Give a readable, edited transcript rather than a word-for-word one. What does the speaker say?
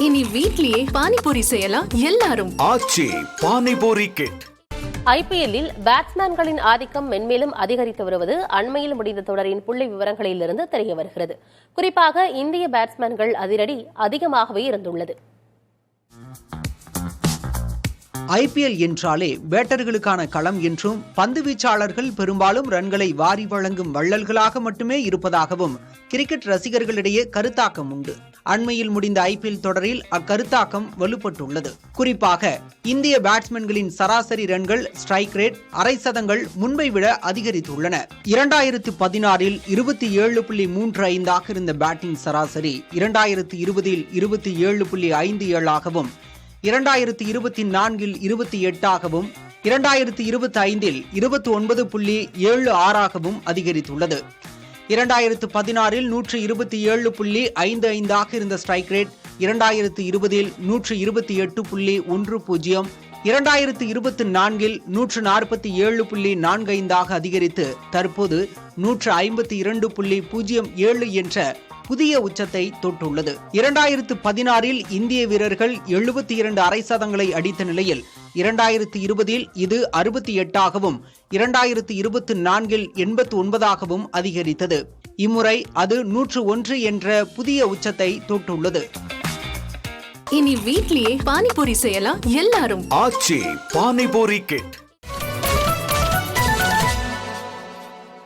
இனி வீட்லயே பானிபூரி செய்யலாம் எல்லாரும். ஆச்சி பானிபூரி கிட். ஐபிஎல்லில் பேட்ஸ்மேன்களின் ஆதிக்கம் மென்மேலும் அதிகரித்து வருவது அண்மையில் முடிந்த தொடரின் புள்ளி விவரங்களிலிருந்து தெரிய வருகிறது. குறிப்பாக இந்திய பேட்ஸ்மேன்கள் அதிரடி அதிகமாகவே இருந்துள்ளது. ஐபிஎல் என்றாலே பேட்டர்களுக்கான களம் என்றும் பந்து வீச்சாளர்கள் பெரும்பாலும் ரன்களை வாரி வழங்கும் வள்ளல்களாக மட்டுமே இருப்பதாகவும் கிரிக்கெட் ரசிகர்களிடையே கருத்தாக்கம் உண்டு. அண்மையில் முடிந்த ஐபிஎல் தொடரில் அக்கருத்தாக்கம் வலுப்பட்டுள்ளது. குறிப்பாக இந்திய பேட்ஸ்மேன்களின் சராசரி ரன்கள், ஸ்ட்ரைக் ரேட், அரை சதங்கள் முன்பை விட அதிகரித்துள்ளன. 2016இல் 27.35 இருந்த பேட்டிங் சராசரி 2020இல் 27.57ஆகவும் 2024இல் 28ஆகவும் 2025இல் 29.76ஆகவும் அதிகரித்துள்ளது. 2016இல் 127.55 இருந்த ஸ்ட்ரைக் ரேட் 2020இல் 128.10, 2024இல் 147.45 அதிகரித்து தற்போது 152.07 என்ற புதிய உச்சத்தை தொட்டுள்ளது. 2016இல் இந்திய வீரர்கள் 72 அரை சதங்களை அடித்த நிலையில் 2020இல் இது 68ஆகவும் 2024இல் 89ஆகவும் அதிகரித்தது. இம்முறை அது 101 என்ற புதிய உச்சத்தை தொட்டுள்ளது. இனி வீட்லயே பானிபூரி செய்யலாம் எல்லாரும். ஆச்சி பானிபூரி கிட்.